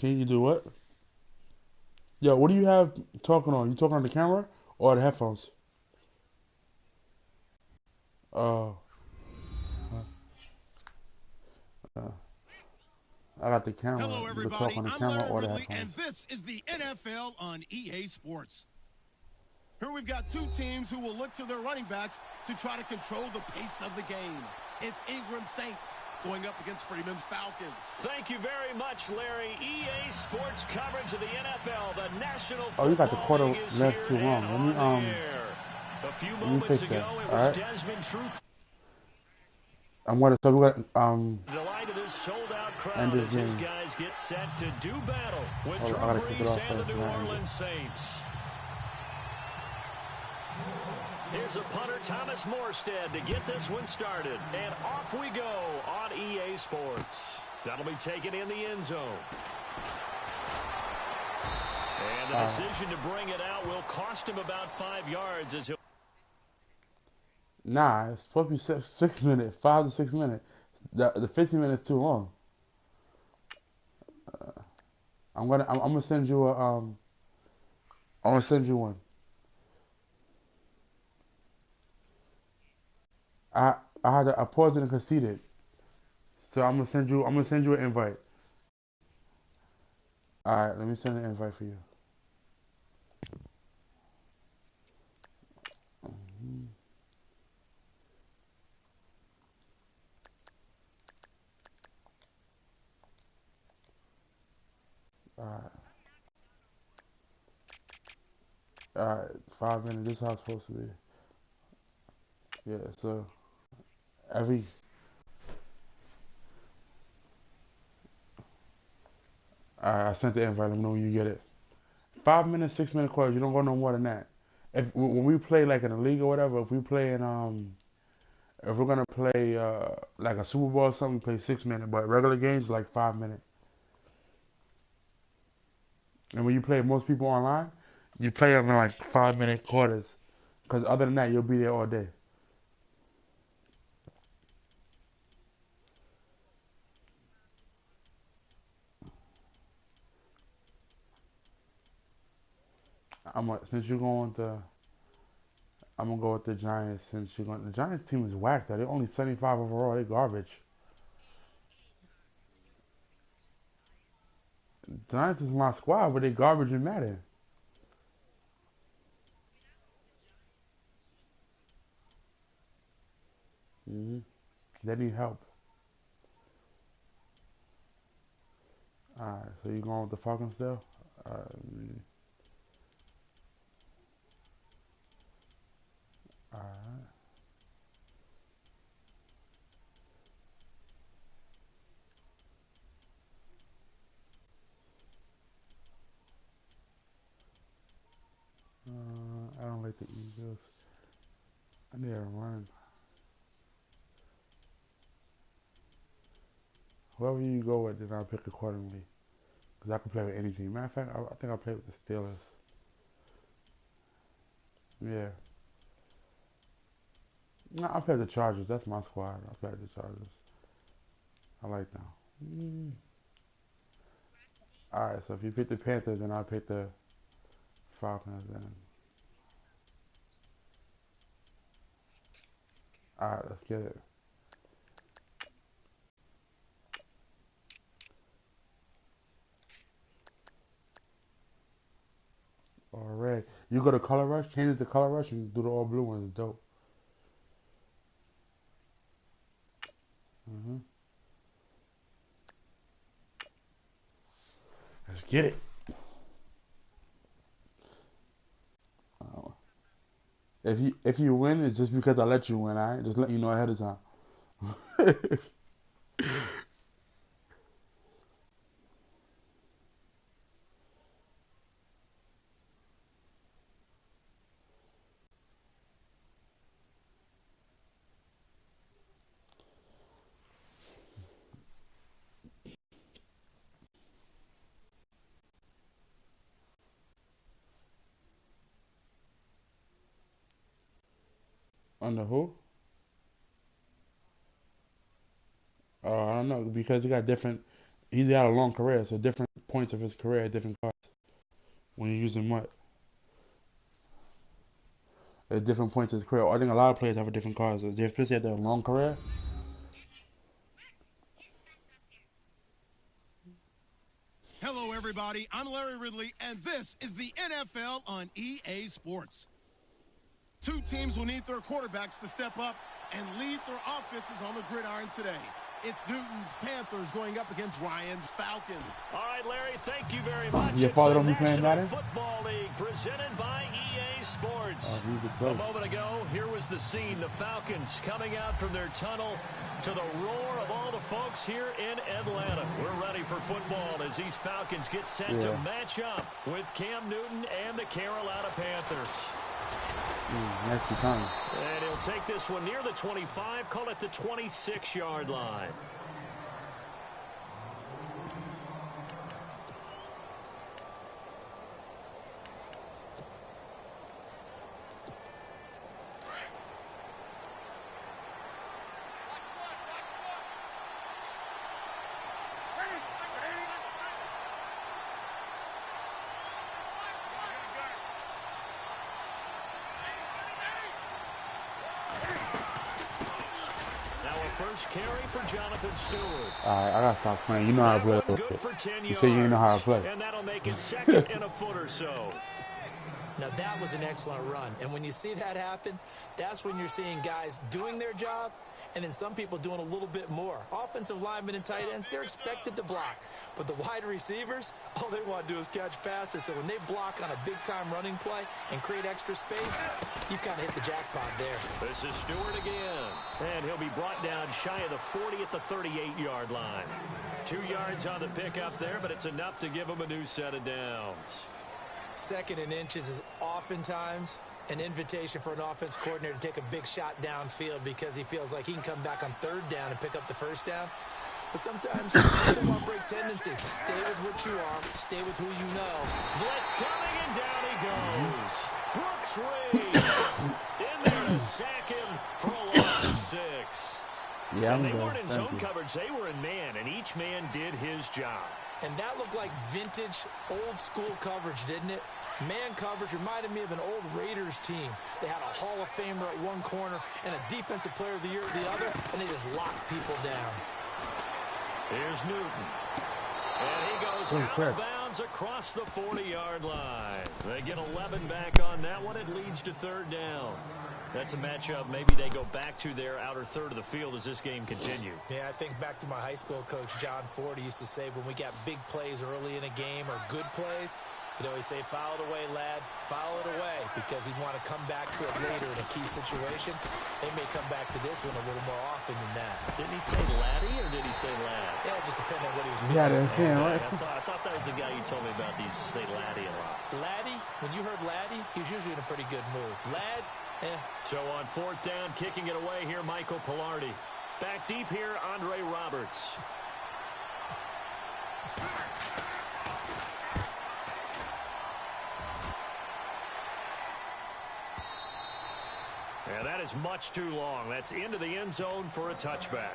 Can you do what? Yo, what do you have talking on? You talking on the camera or the headphones? Oh, uh, I got the camera. Hello, You can talk everybody. on the I'm camera Larry or the Ridley, and headphones. this is the NFL on EA Sports. Here we've got two teams who will look to their running backs to try to control the pace of the game. It's Ingram Saints going up against Freeman's Falcons. Thank you very much, Larry. EA Sports coverage of the NFL. The National Oh, you got the Football quarter League is left here too and long. on the air. A few Let me moments fix ago, that. it All was right. Desmond Truth. So we got Delight of this sold-out end crowd this as his game. guys get set to do battle with Hold Drew on, I gotta kick it Brees off and the first New and I end it. Orleans Saints. Here's a punter, Thomas Morstead, to get this one started. And off we go on EA Sports. That'll be taken in the end zone. And the decision to bring it out will cost him about 5 yards as he'll... Nah, it's supposed to be 6 minutes, 5 to 6 minutes. The 15 minutes too long. I'm gonna send you I'm gonna send you one. I I paused it and conceded. So I'm gonna send you an invite. All right, let me send an invite for you. All right, all right, 5 minutes. This is how it's supposed to be. Yeah. So every all right, I sent the invite. Let me know when you get it. 5 minutes, 6 minute calls. You don't go no more than that. If when we play like in a league or whatever, if we play in if we're gonna play like a Super Bowl or something, we play 6 minutes. But regular games like 5 minutes. And when you play most people online, you play them in like 5 minute quarters. Because other than that, you'll be there all day. Since you're going to, I'm gonna go with the Giants. Since you're going, the Giants team is whacked. Though. They're only 75 overall. They're garbage. Giants is my squad, but they garbage in Madden. hmm They need help. Alright, so you going with the Falcons still? Alright, alright. I don't like the Eagles. I need a run. Whoever you go with, then I'll pick accordingly. Because I can play with any team. Matter of fact, I think I'll play with the Steelers. Yeah. No, I'll play with the Chargers. That's my squad. I'll play with the Chargers. I like them. Alright, so if you pick the Panthers, then I'll pick the Falcons. Then. Alright, let's get it. Alright. You go to Color Rush, change it to Color Rush, and do the all blue ones. Dope. hmm Let's get it. Uh, if you win, it's just because I let you win. Alright, just let you know ahead of time. Under who? I don't know because you got different. He's had a long career, so different points of his career, different cards. When you're using what? At different points of his career. I think a lot of players have a different cards. Especially at their long career. Hello, everybody. I'm Larry Ridley, and this is the NFL on EA Sports. Two teams will need their quarterbacks to step up and lead their offenses on the gridiron today. It's Newton's Panthers going up against Ryan's Falcons. All right, Larry, thank you very much. Your father don't be It's playing the National Madden? Football League presented by EA Sports. A moment ago, here was the scene. The Falcons coming out from their tunnel to the roar of all the folks here in Atlanta. We're ready for football as these Falcons get set to match up with Cam Newton and the Carolina Panthers. Nasty time. And he'll take this one near the 25, call it the 26-yard line. First carry for Jonathan Stewart. All right, I gotta stop playing. You know how to play. Good for 10 You say you know how to play. And that'll make it second and a foot or so. Now, that was an excellent run. And when you see that happen, that's when you're seeing guys doing their job and then some people doing a little bit more. Offensive linemen and tight ends, they're expected to block. But the wide receivers, all they want to do is catch passes. So when they block on a big-time running play and create extra space, you've kind of hit the jackpot there. This is Stewart again. And he'll be brought down shy of the 40 at the 38-yard line. 2 yards on the pickup there, but it's enough to give him a new set of downs. Second and inches is oftentimes an invitation for an offense coordinator to take a big shot downfield because he feels like he can come back on third down and pick up the first down. But sometimes you still want to break tendency. Stay with what you are. Stay with who you know. Blitz coming, and down he goes. Brooks Reed in there to sack him for a loss of 6. Yeah, and they weren't in zone coverage. They were in man, and each man did his job. And that looked like vintage, old-school coverage, didn't it? Man coverage reminded me of an old Raiders team. They had a Hall of Famer at one corner and a Defensive Player of the Year at the other, and they just locked people down. Here's Newton. And he goes out of bounds across the 40-yard line. They get 11 back on that one. It leads to third down. That's a matchup maybe they go back to their outer third of the field as this game continues. Yeah, I think back to my high school coach, John Ford. He used to say when we got big plays early in a game or good plays, he'd always say, foul it away, lad, foul it away, because he'd want to come back to it later in a key situation. They may come back to this one a little more often than that. Didn't he say laddie or did he say lad? Yeah, it just depended on what he was feeling. Right? I thought that was the guy you told me about. These say laddie a lot. Laddie, when you heard laddie, he was usually in a pretty good mood. Lad, So on fourth down, kicking it away here, Michael Pilardi. Back deep here, Andre Roberts. And that is much too long. That's into the end zone for a touchback.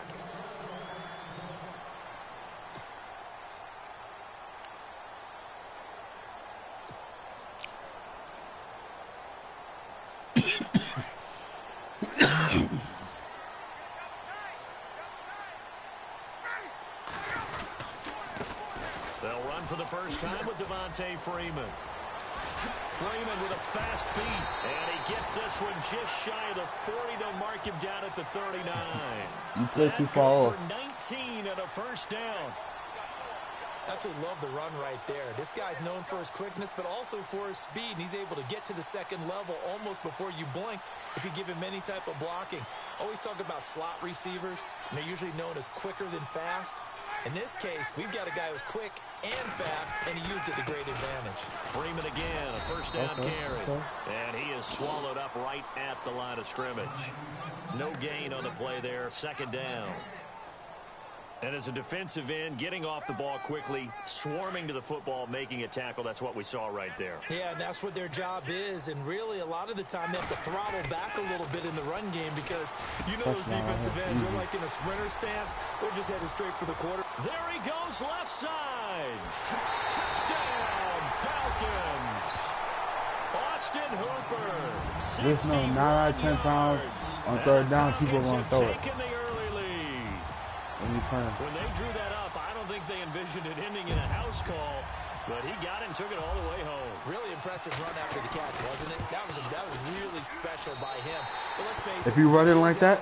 They'll run for the first time with Devontae Freeman. Freeman with a fast feet, and he gets this one just shy of the 40. They'll mark him down at the 39. You play too far off. For 19 and a first down. Absolutely love the run right there. This guy's known for his quickness, but also for his speed, and he's able to get to the second level almost before you blink if you give him any type of blocking. Always talk about slot receivers, and they're usually known as quicker than fast. In this case, we've got a guy who's quick and fast, and he used it to great advantage. Freeman again, a first down carry. And he is swallowed up right at the line of scrimmage. No gain on the play there, second down. And as a defensive end, getting off the ball quickly, swarming to the football, making a tackle, that's what we saw right there. Yeah, and that's what their job is. And really, a lot of the time, they have to throttle back a little bit in the run game because you know those defensive ends are like in a sprinter stance. They're just headed straight for the quarter. There he goes, left side. Touchdown, Falcons. Austin Hooper, Just know 9 out of 10 times on third down, people are going to throw it. The early lead. When they drew that up, I don't think they envisioned it ending in a house call, but he got it and took it all the way home. Really impressive run after the catch, wasn't it? That was really special by him. But let's face it, if you run in like that,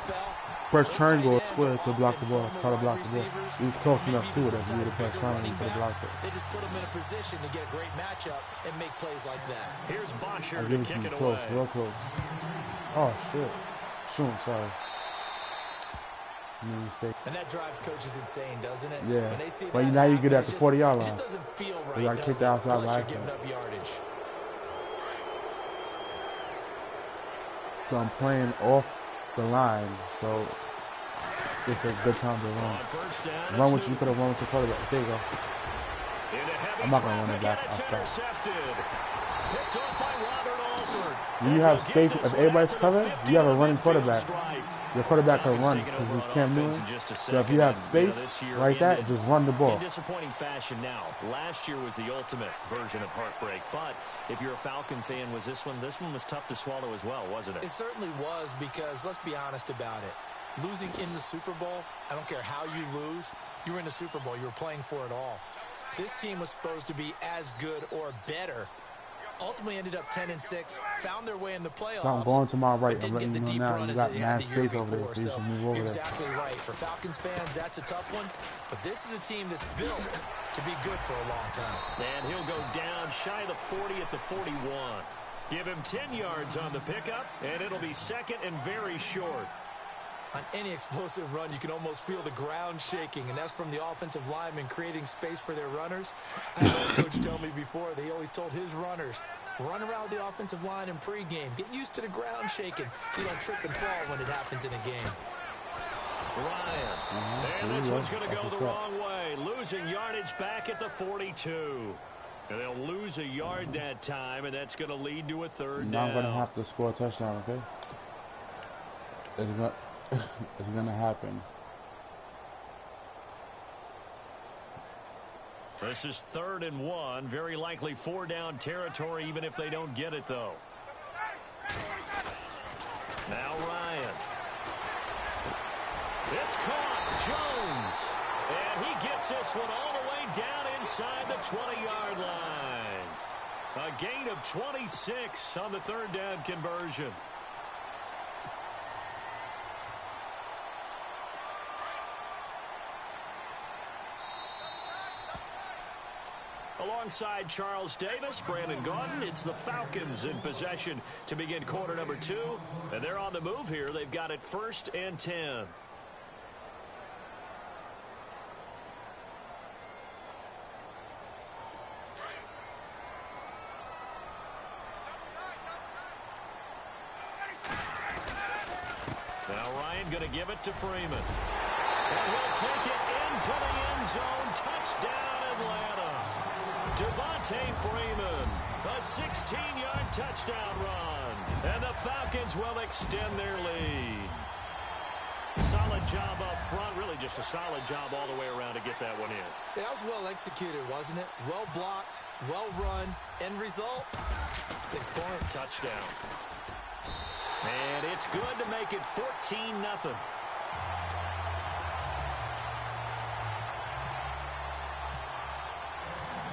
press triangle or square to block the ball. Try to block the ball. He's close enough to it if you would have pressed triangle, you could have blocked it. They just put him in a position to get a great matchup and make plays like that. Here's Bosher I to give it kick to it you close, away. real close. Oh, shit. Shoot, sorry. Mistake. And that drives coaches insane, doesn't it? Yeah. When they see but that now you happen, get at the 40-yard line. It just doesn't feel right. You got to kick the outside Plus line. you're giving up yardage. So I'm playing off the line, so it's a good time to run. Run what you could have run with the quarterback. There you go. I'm not going to run it back. I'll stop. You have space. If everybody's covered, you have a running quarterback. Your quarterback can run because he's Cam Newton. So if you have space like that, just run the ball. In disappointing fashion now. Last year was the ultimate version of heartbreak. But if you're a Falcon fan, was this one was tough to swallow as well, wasn't it? It certainly was because, let's be honest about it, losing in the Super Bowl, I don't care how you lose, you were in the Super Bowl. You were playing for it all. This team was supposed to be as good or better. Ultimately ended up 10-6, found their way in the playoffs. So I'm going to my right. I'm letting get you the know deep now. run You as got they had mad the year space over there, before. so you So should move over you're there. exactly right. For Falcons fans, that's a tough one. But this is a team that's built to be good for a long time. And he'll go down shy of the 40 at the 41. Give him 10 yards on the pickup, and it'll be second and very short. On any explosive run, you can almost feel the ground shaking, and that's from the offensive linemen creating space for their runners. I had a coach tell me before, they always told his runners, run around the offensive line in pregame. Get used to the ground shaking so you don't trip and fall when it happens in a game. Ryan. And this one's going to go the wrong way. Losing yardage back at the 42. And they'll lose a yard that time, and that's going to lead to a third down. Now I'm going to have to score a touchdown, okay? It's going to happen. This is 3rd and 1. Very likely 4-down territory, even if they don't get it, though. Now Ryan. It's caught. Jones. And he gets this one all the way down inside the 20-yard line. A gain of 26 on the 3rd down conversion. Alongside Charles Davis, Brandon Gaudin, it's the Falcons in possession to begin quarter number 2. And they're on the move here. They've got it 1st and 10. Now Ryan going to give it to Freeman. And he'll take it into the end zone. Touchdown, Atlanta. Devontae Freeman, a 16-yard touchdown run. And the Falcons will extend their lead. Solid job up front. Really just a solid job all the way around to get that one in. That was well executed, wasn't it? Well blocked, well run. End result, 6 points. Touchdown. And it's good to make it 14-0.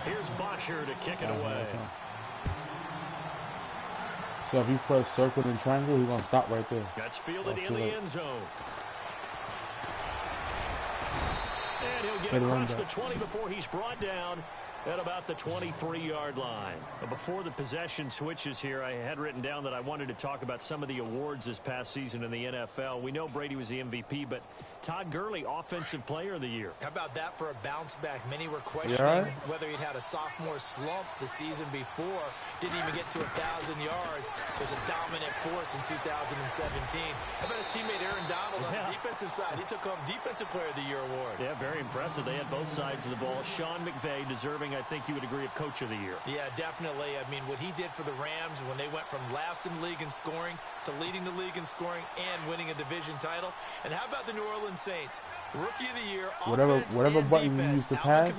Here's Bosher to kick it away. So if you press circle and triangle, he's going to stop right there. That's fielded in the end zone. And he'll get across the 20 before he's brought down at about the 23-yard line. But before the possession switches here, I had written down that I wanted to talk about some of the awards this past season in the NFL. We know Brady was the MVP, but Todd Gurley, Offensive Player of the Year. How about that for a bounce back? Many were questioning whether he'd had a sophomore slump the season before. Didn't even get to 1,000 yards. Was a dominant force in 2017. How about his teammate Aaron Donald on the defensive side? He took home Defensive Player of the Year award. Yeah, very impressive. They had both sides of the ball. Sean McVay deserving winning, I think you would agree, of Coach of the Year. Yeah, definitely. I mean, what he did for the Rams when they went from last in the league in scoring to leading the league in scoring and winning a division title. And how about the New Orleans Saints? Rookie of the Year, whatever button you use to pass,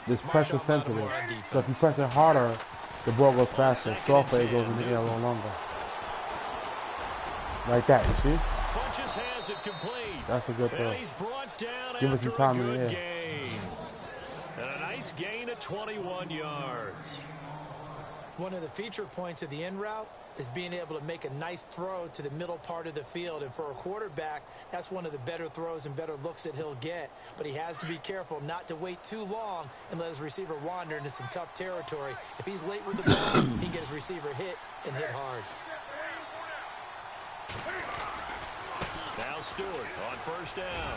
this press is sensitive. So if you press it harder, the ball goes faster. Softer, it goes in the air a little longer. Like that, you see? Funches has it complete. That's a good throw. He's brought down. Give us some time in the air. Gain. And a nice gain of 21 yards. One of the feature points of the in route is being able to make a nice throw to the middle part of the field. And for a quarterback, that's one of the better throws and better looks that he'll get. But he has to be careful not to wait too long and let his receiver wander into some tough territory. If he's late with the ball, he can get his receiver hit and hit hard. Now Stewart on first down.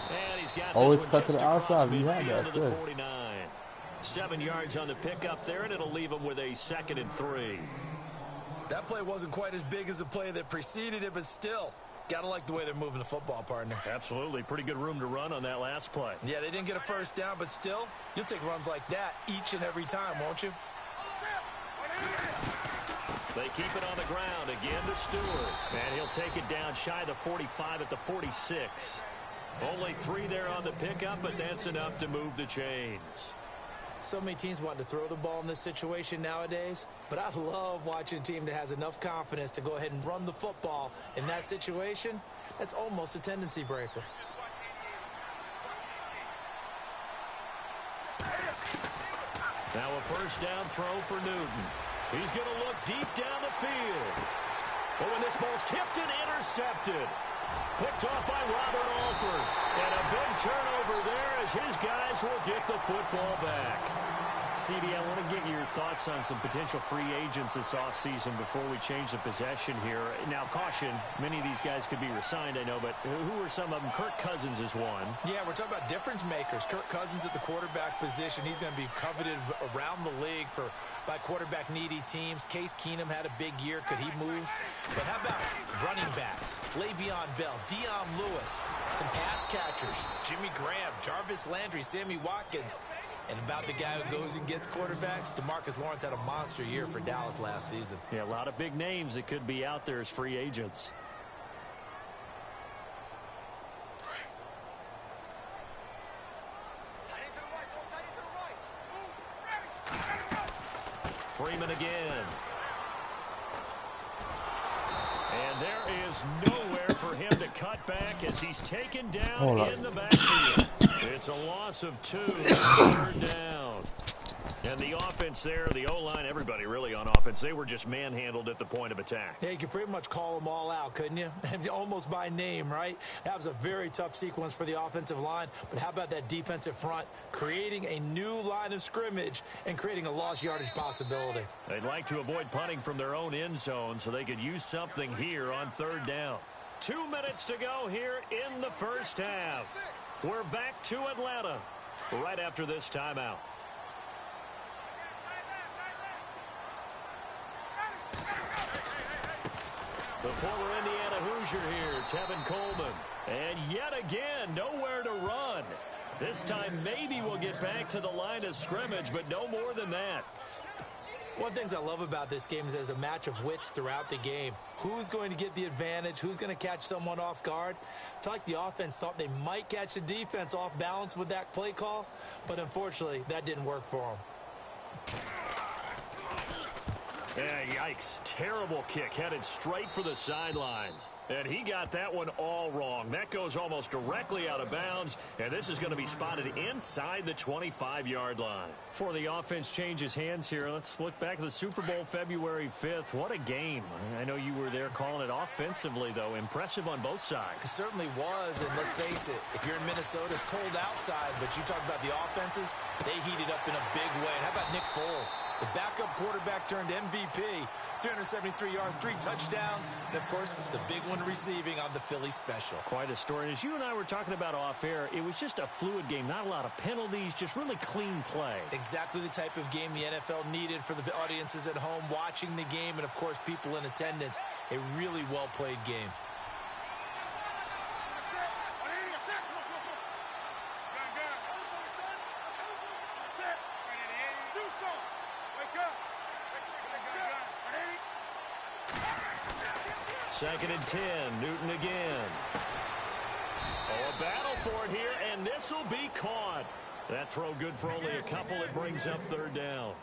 And he's got always this one cut to just the outside. You had midfield that. to the 49. 7 yards on the pickup there, and it'll leave him with a 2nd and 3. That play wasn't quite as big as the play that preceded it, but still, gotta like the way they're moving the football, partner. Absolutely. Pretty good room to run on that last play. Yeah, they didn't get a first down, but still, you'll take runs like that each and every time, won't you? They keep it on the ground again to Stewart. And he'll take it down shy of the 45 at the 46. Only 3 there on the pickup, but that's enough to move the chains. So many teams want to throw the ball in this situation nowadays, but I love watching a team that has enough confidence to go ahead and run the football. In that situation, that's almost a tendency breaker. Now a first down throw for Newton. He's going to look deep down the field. Oh, and this ball's tipped and intercepted. Picked off by Robert Alford. And a big turnover there as his guys will get the football back. CD, I want to get your thoughts on some potential free agents this offseason before we change the possession here. Now, caution, many of these guys could be re-signed, I know, but who are some of them? Kirk Cousins is one. Yeah, we're talking about difference makers. Kirk Cousins at the quarterback position. He's going to be coveted around the league by quarterback-needy teams. Case Keenum had a big year. Could he move? But how about running backs? Le'Veon Bell, Dion Lewis, some pass catchers, Jimmy Graham, Jarvis Landry, Sammy Watkins. And about the guy who goes and gets quarterbacks, DeMarcus Lawrence had a monster year for Dallas last season. Yeah, a lot of big names that could be out there as free agents. Freeman again. And there is nowhere for him to cut back as he's taken down in the backfield. It's a loss of 2, 3rd down. And the offense there, the O-line, everybody really on offense, they were just manhandled at the point of attack. Yeah, you could pretty much call them all out, couldn't you? Almost by name, right? That was a very tough sequence for the offensive line. But how about that defensive front creating a new line of scrimmage and creating a lost yardage possibility? They'd like to avoid punting from their own end zone so they could use something here on 3rd down. 2 minutes to go here in the first half. We're back to Atlanta right after this timeout. The former Indiana Hoosier here, Tevin Coleman. And yet again, nowhere to run. This time maybe we'll get back to the line of scrimmage, but no more than that. One of the things I love about this game is there's a match of wits throughout the game. Who's going to get the advantage? Who's going to catch someone off guard? I feel like the offense thought they might catch the defense off balance with that play call, but unfortunately, that didn't work for them. Yeah, yikes. Terrible kick headed straight for the sidelines. And he got that one all wrong. That goes almost directly out of bounds, and this is going to be spotted inside the 25-yard line. Before the offense changes hands here, let's look back at the Super Bowl February 5th. What a game. I know you were there calling it offensively, though. Impressive on both sides. It certainly was, and let's face it, if you're in Minnesota, it's cold outside, but you talk about the offenses, they heated up in a big way. And how about Nick Foles? The backup quarterback turned MVP. 373 yards, 3 touchdowns, and, of course, the big one receiving on the Philly special. Quite a story. And as you and I were talking about off air, it was just a fluid game. Not a lot of penalties, just really clean play. Exactly the type of game the NFL needed for the audiences at home watching the game and, of course, people in attendance. A really well-played game. 2nd and 10. Newton again. Oh, a battle for it here, and this will be caught. That throw good for only a couple. It brings up 3rd down.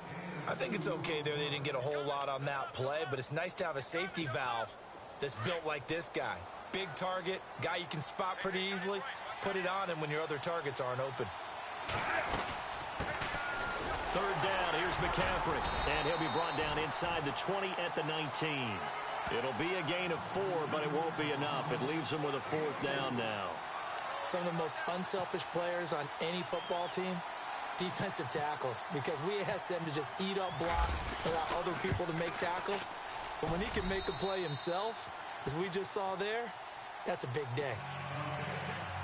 I think it's okay there. They didn't get a whole lot on that play, but it's nice to have a safety valve that's built like this guy. Big target, guy you can spot pretty easily. Put it on him when your other targets aren't open. 3rd down. Here's McCaffrey. And he'll be brought down inside the 20 at the 19. It'll be a gain of 4, but it won't be enough. It leaves him with a 4th down now. Some of the most unselfish players on any football team, defensive tackles, because we ask them to just eat up blocks, allow other people to make tackles. But when he can make a play himself, as we just saw there, that's a big day.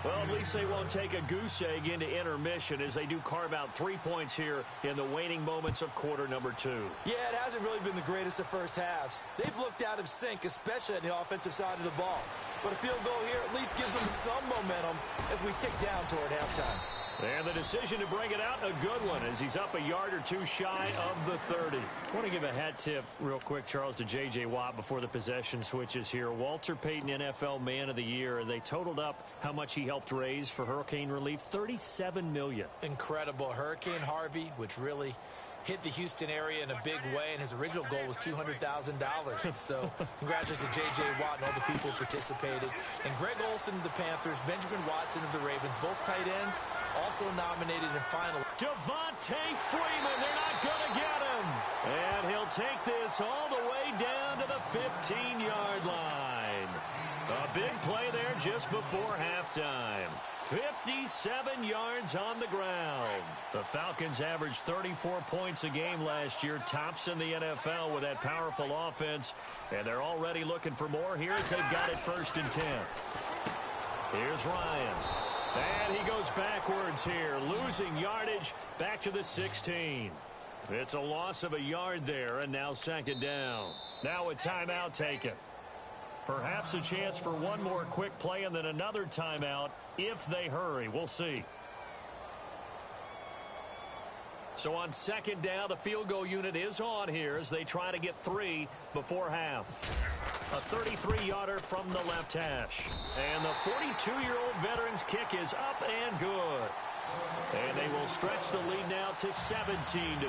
Well, at least they won't take a goose egg into intermission as they do carve out 3 points here in the waning moments of quarter number 2. Yeah, it hasn't really been the greatest of first halves. They've looked out of sync, especially on the offensive side of the ball. But a field goal here at least gives them some momentum as we tick down toward halftime. And the decision to bring it out, a good one, as he's up a yard or 2 shy of the 30. I want to give a hat tip real quick, Charles, to J.J. Watt before the possession switches here. Walter Payton, NFL Man of the Year, and they totaled up how much he helped raise for hurricane relief, $37 million. Incredible. Hurricane Harvey, which really hit the Houston area in a big way, and his original goal was $200,000. So congratulations to J.J. Watt and all the people who participated. And Greg Olsen of the Panthers, Benjamin Watson of the Ravens, both tight ends, also nominated in final. Devontae Freeman, they're not going to get him. And he'll take this all the way down to the 15-yard line. A big play there just before halftime. 57 yards on the ground. The Falcons averaged 34 points a game last year, tops in the NFL with that powerful offense. And they're already looking for more here as they've got it 1st and 10. Here's Ryan. And he goes backwards here, losing yardage back to the 16. It's a loss of a yard there, and now 2nd down. Now a timeout taken. Perhaps a chance for one more quick play and then another timeout if they hurry. We'll see. So on 2nd down, the field goal unit is on here as they try to get 3 before half. A 33-yarder from the left hash. And the 42-year-old veteran's kick is up and good. And they will stretch the lead now to 17-3.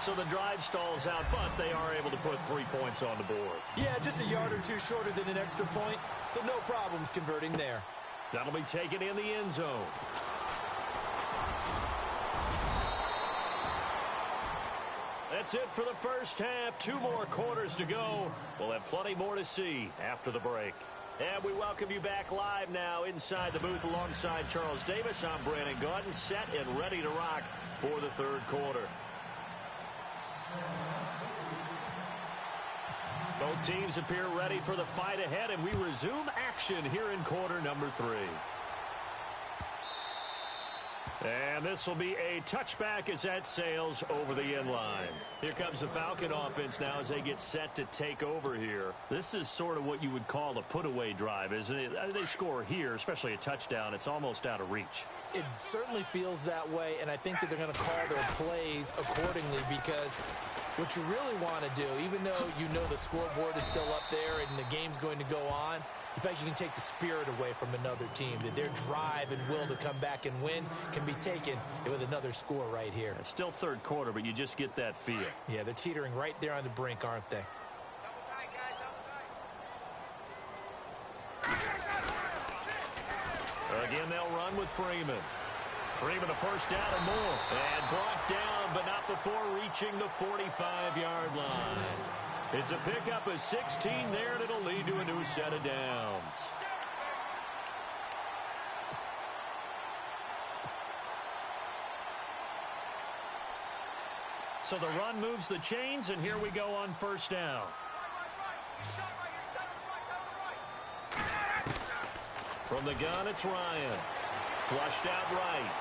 So the drive stalls out, but they are able to put 3 points on the board. Yeah, just a yard or 2 shorter than an extra point, so no problems converting there. That'll be taken in the end zone. That's it for the first half. 2 more quarters to go. We'll have plenty more to see after the break. And we welcome you back live now inside the booth alongside Charles Davis. I'm Brandon Gaudin, set and ready to rock for the 3rd quarter. Both teams appear ready for the fight ahead, and we resume action here in quarter number 3. And this will be a touchback as that sails over the end line. Here comes the Falcon offense now as they get set to take over here. This is sort of what you would call a put-away drive, isn't it? They score here, especially a touchdown. It's almost out of reach. It certainly feels that way, and I think that they're going to call their plays accordingly because what you really want to do, even though you know the scoreboard is still up there and the game's going to go on, in fact, you can take the spirit away from another team, that their drive and will to come back and win can be taken with another score right here. It's still 3rd quarter, but you just get that feel. Yeah, they're teetering right there on the brink, aren't they? Again, they'll run with Freeman. Freeman a 1st down and more. And brought down, but not before reaching the 45-yard line. It's a pickup of 16 there, and it'll lead to a new set of downs. So the run moves the chains, and here we go on 1st down. From the gun, it's Ryan. Flushed out right.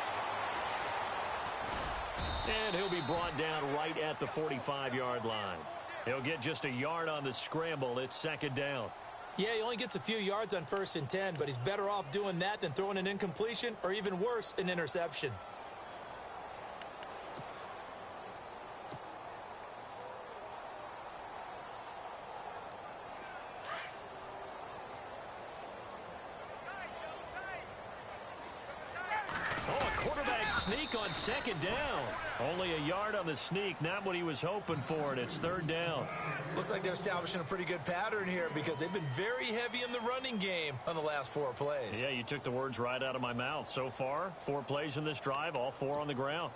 And he'll be brought down right at the 45-yard line. He'll get just a yard on the scramble. It's 2nd down. Yeah, he only gets a few yards on 1st and 10, but he's better off doing that than throwing an incompletion or even worse, an interception. sneak on second down. Only a yard on the sneak, not what he was hoping for, and it's third down. Looks like they're establishing a pretty good pattern here because they've been very heavy in the running game on the last 4 plays. Yeah, you took the words right out of my mouth. So far, 4 plays in this drive, all 4 on the ground.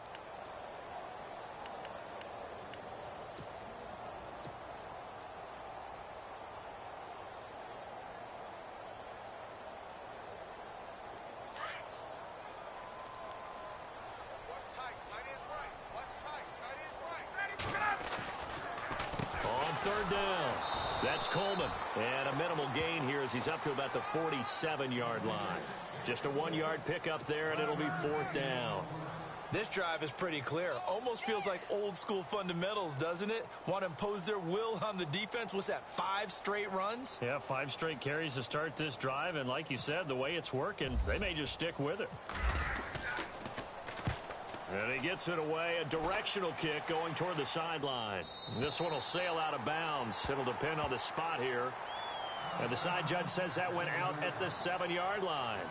Third down. That's Coleman. And a minimal gain here as he's up to about the 47-yard line. Just a 1-yard pickup there, and it'll be 4th down. This drive is pretty clear. Almost feels like old-school fundamentals, doesn't it? Want to impose their will on the defense. What's that, 5 straight runs? Yeah, 5 straight carries to start this drive. And like you said, the way it's working, they may just stick with it. And he gets it away, a directional kick going toward the sideline. This one will sail out of bounds. It'll depend on the spot here. And the side judge says that went out at the 7-yard line.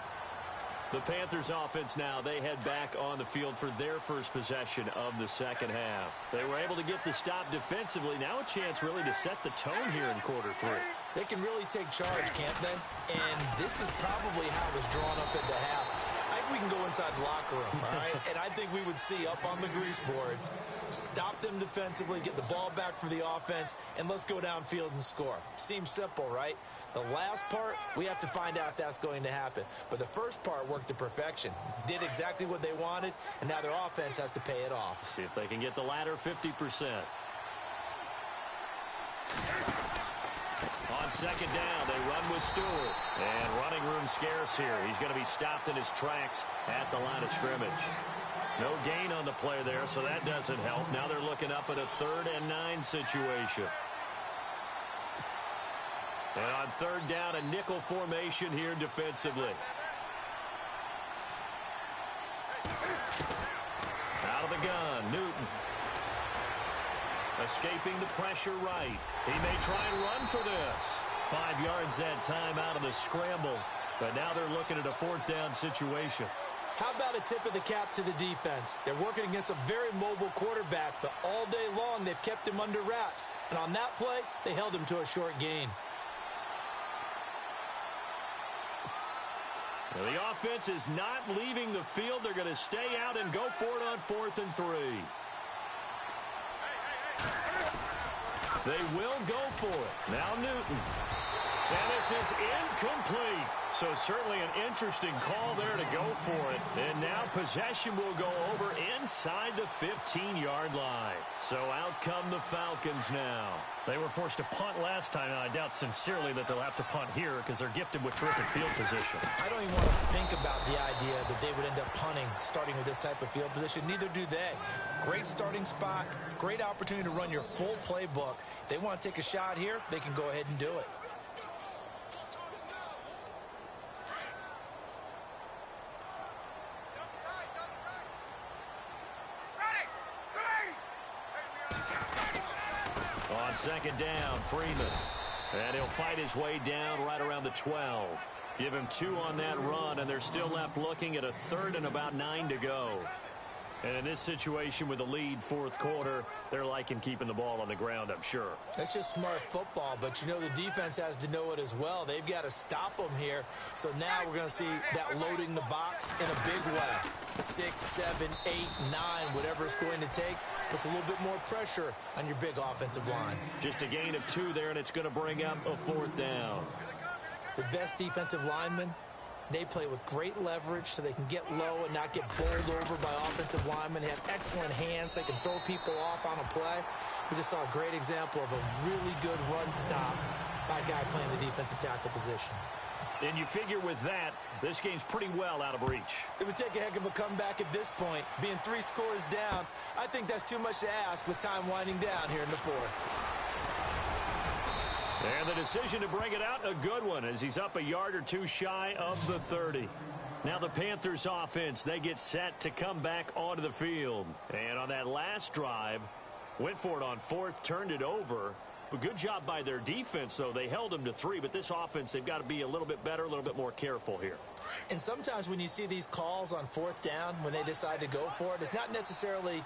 The Panthers offense now, they head back on the field for their first possession of the second half. They were able to get the stop defensively. Now a chance really to set the tone here in quarter 3. They can really take charge, can't they? And this is probably how it was drawn up at the half. I think we can go inside the locker room, all right? And I think we would see up on the grease boards, stop them defensively, get the ball back for the offense, and let's go downfield and score. Seems simple, right? The last part, we have to find out if that's going to happen. But the first part worked to perfection. Did exactly what they wanted, and now their offense has to pay it off. See if they can get the latter 50%. On second down, they run with Stewart. And running room scarce here. He's going to be stopped in his tracks at the line of scrimmage. No gain on the play there, so that doesn't help. Now they're looking up at a 3rd and 9 situation. And on third down, a nickel formation here defensively. Out of the gun, Newton. Escaping the pressure right. He may try and run for this. 5 yards that time out of the scramble. But now they're looking at a 4th down situation. How about a tip of the cap to the defense? They're working against a very mobile quarterback, but all day long they've kept him under wraps. And on that play, they held him to a short gain. Well, the offense is not leaving the field. They're going to stay out and go for it on 4th and 3. They will go for it. Now Newton. And this is incomplete. So certainly an interesting call there to go for it. And now possession will go over inside the 15-yard line. So out come the Falcons now. They were forced to punt last time, and I doubt sincerely that they'll have to punt here because they're gifted with terrific field position. I don't even want to think about the idea that they would end up punting starting with this type of field position. Neither do they. Great starting spot, great opportunity to run your full playbook. If they want to take a shot here, they can go ahead and do it. On second down, Freeman. And he'll fight his way down right around the 12. Give him 2 on that run, and they're still left looking at a 3rd and about 9 to go. And in this situation with the lead 4th quarter, they're liking keeping the ball on the ground, I'm sure. That's just smart football, but you know the defense has to know it as well. They've got to stop them here. So now we're going to see that loading the box in a big way. 6, 7, 8, 9, whatever it's going to take, puts a little bit more pressure on your big offensive line. Just a gain of 2 there, and it's going to bring up a 4th down. The best defensive linemen, they play with great leverage so they can get low and not get bowled over by offensive linemen. They have excellent hands. They can throw people off on a play. We just saw a great example of a really good run stop by a guy playing the defensive tackle position. And you figure with that, this game's pretty well out of reach. It would take a heck of a comeback at this point. Being 3 scores down, I think that's too much to ask with time winding down here in the 4th. And the decision to bring it out, a good one, as he's up a yard or 2 shy of the 30. Now the Panthers offense, they get set to come back onto the field. And on that last drive, went for it on 4th, turned it over. But good job by their defense, though. They held them to 3, but this offense, they've got to be a little bit better, a little bit more careful here. And sometimes when you see these calls on 4th down, when they decide to go for it, it's not necessarily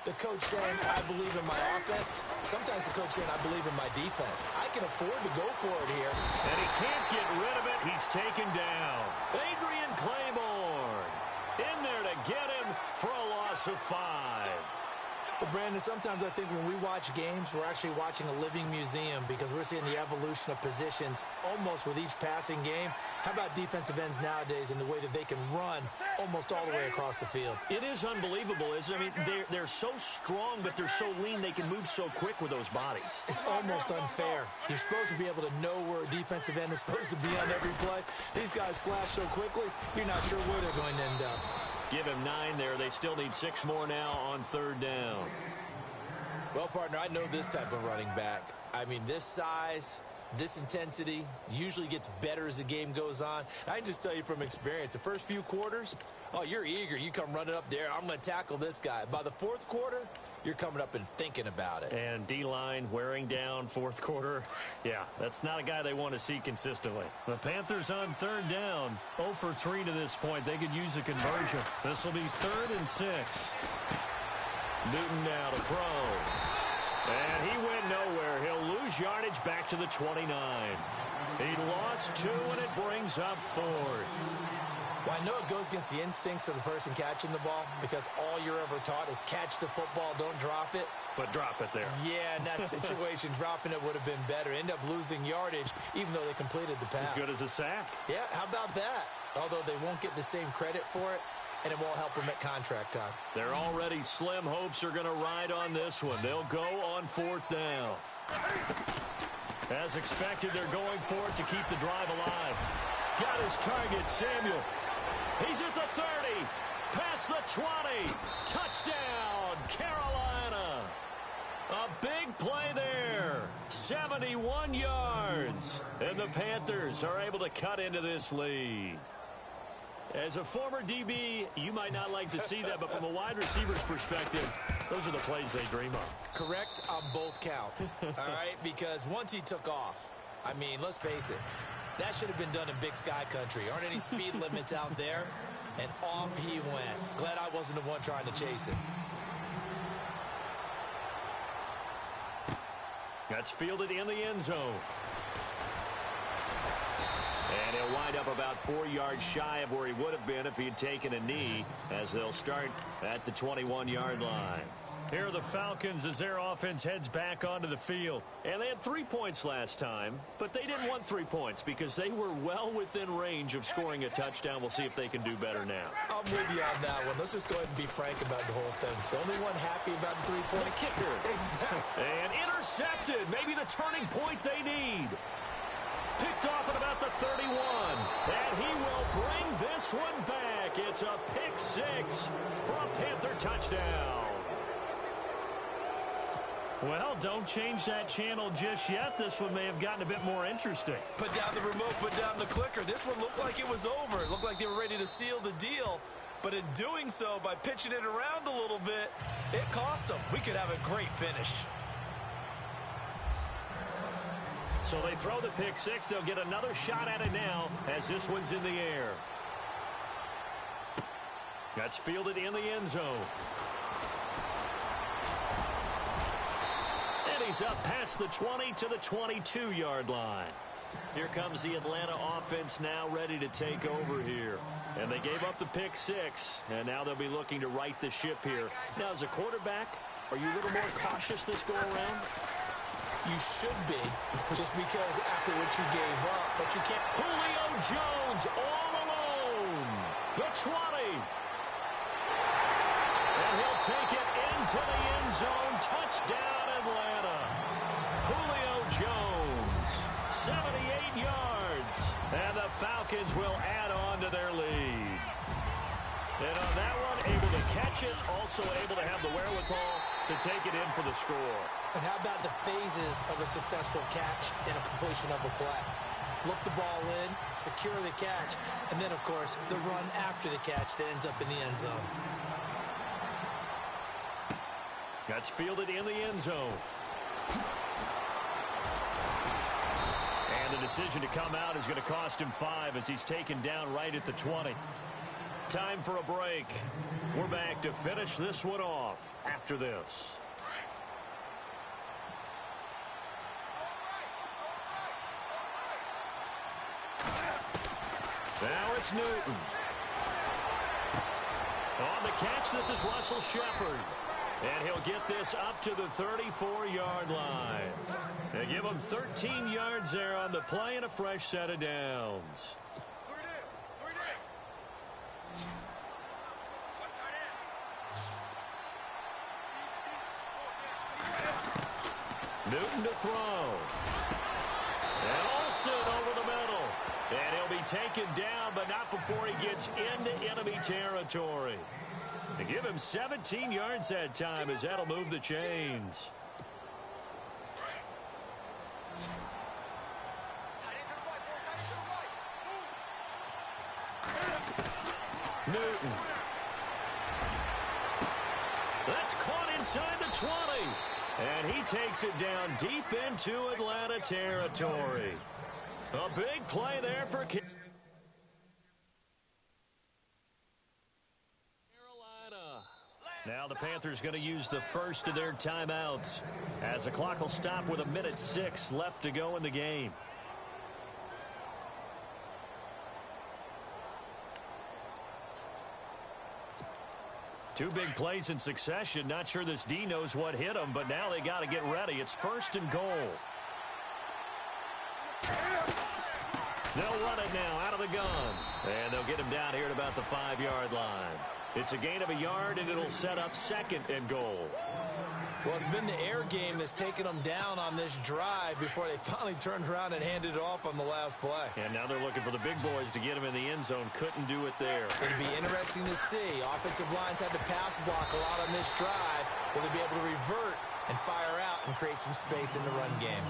the coach saying, I believe in my offense. Sometimes the coach saying, I believe in my defense. I can afford to go for it here. And he can't get rid of it. He's taken down. Adrian Claiborne in there to get him for a loss of 5. Well, Brandon, sometimes I think when we watch games, we're actually watching a living museum because we're seeing the evolution of positions almost with each passing game. How about defensive ends nowadays and the way that they can run almost all the way across the field? It is unbelievable, isn't it? I mean, they're so strong, but they're so lean. They can move so quick with those bodies. It's almost unfair. You're supposed to be able to know where a defensive end is supposed to be on every play. These guys flash so quickly, you're not sure where they're going to end up. Give him 9 there. They still need 6 more now on 3rd down. Well, partner, I know this type of running back. I mean, this size, this intensity usually gets better as the game goes on. I can just tell you from experience, the first few quarters, oh, you're eager. You come running up there. I'm going to tackle this guy. By the 4th quarter, you're coming up and thinking about it. And D-line wearing down 4th quarter. Yeah, that's not a guy they want to see consistently. The Panthers on 3rd down. 0 for 3 to this point. They could use a conversion. This will be 3rd and 6. Newton now to throw. And he went nowhere. He'll lose yardage back to the 29. He lost 2, and it brings up 4th. Well, I know it goes against the instincts of the person catching the ball because all you're ever taught is catch the football, don't drop it. But drop it there. Yeah, in that situation, dropping it would have been better. End up losing yardage, even though they completed the pass. As good as a sack. Yeah, how about that? Although they won't get the same credit for it, and it won't help them at contract time. Their already slim hopes are going to ride on this one. They'll go on 4th down. As expected, they're going for it to keep the drive alive. Got his target, Samuel. He's at the 30, past the 20, touchdown, Carolina. A big play there, 71 yards, and the Panthers are able to cut into this lead. As a former DB, you might not like to see that, but from a wide receiver's perspective, those are the plays they dream of. Correct on both counts, all right, because once he took off, I mean, let's face it, that should have been done in Big Sky Country. Aren't any speed limits out there? And off he went. Glad I wasn't the one trying to chase it. That's fielded in the end zone. And he'll wind up about 4 yards shy of where he would have been if he had taken a knee, as they'll start at the 21-yard line. Here are the Falcons as their offense heads back onto the field. And they had 3 points last time, but they didn't want 3 points because they were well within range of scoring a touchdown. We'll see if they can do better now. I'm with you on that one. Let's just go ahead and be frank about the whole thing. The only one happy about the 3-point kicker. Exactly. And intercepted. Maybe the turning point they need. Picked off at about the 31. And he will bring this one back. It's a pick 6 for a Panther touchdown. Well, don't change that channel just yet. This one may have gotten a bit more interesting. Put down the remote, put down the clicker. This one looked like it was over. It looked like they were ready to seal the deal. But in doing so, by pitching it around a little bit, it cost them. We could have a great finish. So they throw the pick 6. They'll get another shot at it now as this one's in the air. That's fielded in the end zone. And he's up past the 20 to the 22-yard line. Here comes the Atlanta offense now ready to take over here. And they gave up the pick 6, and now they'll be looking to right the ship here. Now, as a quarterback, are you a little more cautious this go-around? You should be, just because after what you gave up, but you can't. Julio Jones all alone. The 20. And he'll take it into the end zone. Touchdown, Atlanta. Julio Jones, 78 yards. And the Falcons will add on to their lead. And on that one, able to catch it, also able to have the wherewithal to take it in for the score. And how about the phases of a successful catch and a completion of a play? Look the ball in, secure the catch, and then, of course, the run after the catch that ends up in the end zone. That's fielded in the end zone. the decision to come out is going to cost him 5 as he's taken down right at the 20. Time for a break. We're back to finish this one off after this. Now it's Newton. On the catch, this is Russell Shepard. And he'll get this up to the 34-yard line. They give him 13 yards there on the play and a fresh set of downs. Newton to throw. And Olsen over the middle. And he'll be taken down, but not before he gets into enemy territory. They give him 17 yards that time as that'll move the chains. Newton. That's caught inside the 20. And he takes it down deep into Atlanta territory. A big play there for Carolina. Now the Panthers going to use the first of their timeouts as the clock will stop with 1:06 left to go in the game. Two big plays in succession. Not sure this D knows what hit him, but now they got to get ready. It's 1st and goal. They'll run it now out of the gun. And they'll get him down here at about the 5-yard line. It's a gain of a yard, and it'll set up 2nd and goal. Well, it's been the air game that's taken them down on this drive before they finally turned around and handed it off on the last play. And now they're looking for the big boys to get him in the end zone. Couldn't do it there. It'll be interesting to see. Offensive lines had to pass block a lot on this drive. Will they be able to revert and fire out and create some space in the run game?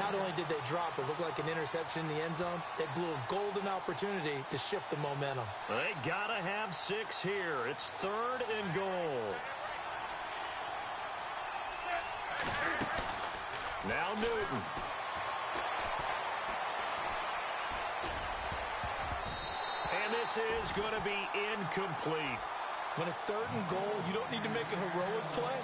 Not only did they drop what looked like an interception in the end zone, they blew a golden opportunity to shift the momentum. They got to have 6 here. It's 3rd and goal. Now Newton. And this is going to be incomplete. When it's 3rd and goal, you don't need to make a heroic play.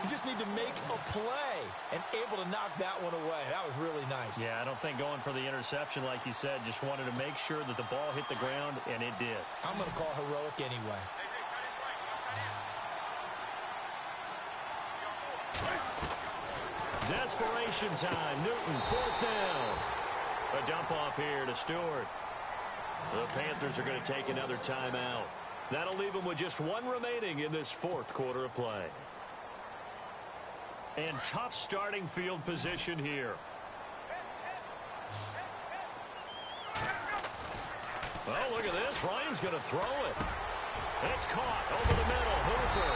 You just need to make a play and able to knock that one away. That was really nice. Yeah, I don't think going for the interception, like you said, just wanted to make sure that the ball hit the ground, and it did. I'm going to call heroic anyway. Desperation time. Newton, 4th down. A dump off here to Stewart. The Panthers are going to take another timeout. That'll leave them with just 1 remaining in this 4th quarter of play. And tough starting field position here. Oh, look at this. Ryan's going to throw it. It's caught over the middle. Hooper.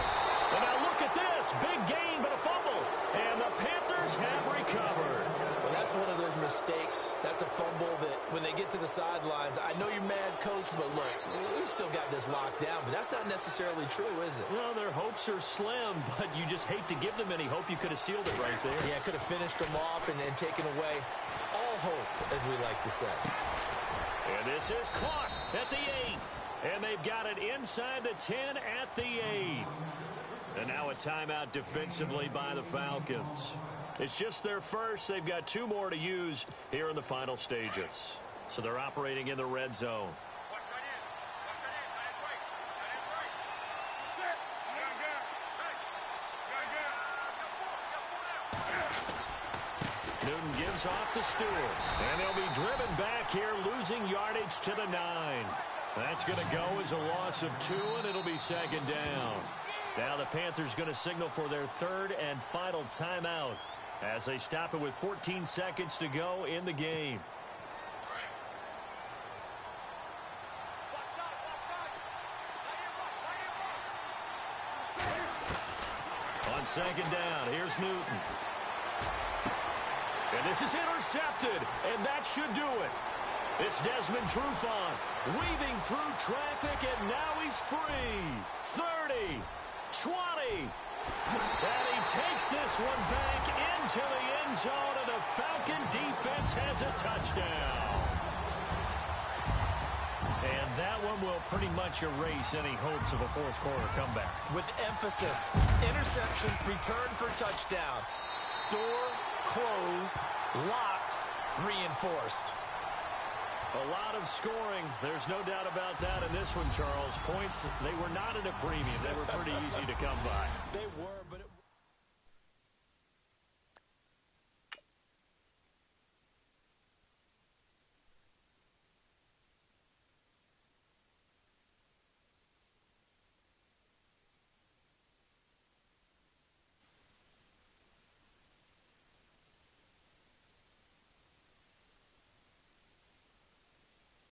And now look at this. Big gain, but a fumble. And the Panthers have recovered. Well, that's one of those mistakes. That's a fumble that when they get to the sidelines, I know you're mad, Coach, but look, we still got this locked down. But that's not necessarily true, is it? Well, their hopes are slim, but you just hate to give them any hope. You could have sealed it right there. Yeah, could have finished them off and taken away all hope, as we like to say. And this is caught at the 8. And they've got it inside the 10 at the 8. And now a timeout defensively by the Falcons. It's just their first. They've got 2 more to use here in the final stages. So they're operating in the red zone. Newton gives off to Stewart. And they'll be driven back here, losing yardage to the 9. That's going to go as a loss of 2, and it'll be 2nd down. Now the Panthers going to signal for their 3rd and final timeout as they stop it with 14 seconds to go in the game. On 2nd down, here's Newton. And this is intercepted, and that should do it. It's Desmond Trufant weaving through traffic, and now he's free. 30, 20, And he takes this one back into the end zone, and the Falcon defense has a touchdown. And that one will pretty much erase any hopes of a fourth quarter comeback. With emphasis, interception, return for touchdown. Door closed, locked, reinforced. A lot of scoring. There's no doubt about that in this one, Charles. Points, they were not at a premium. They were pretty easy to come by.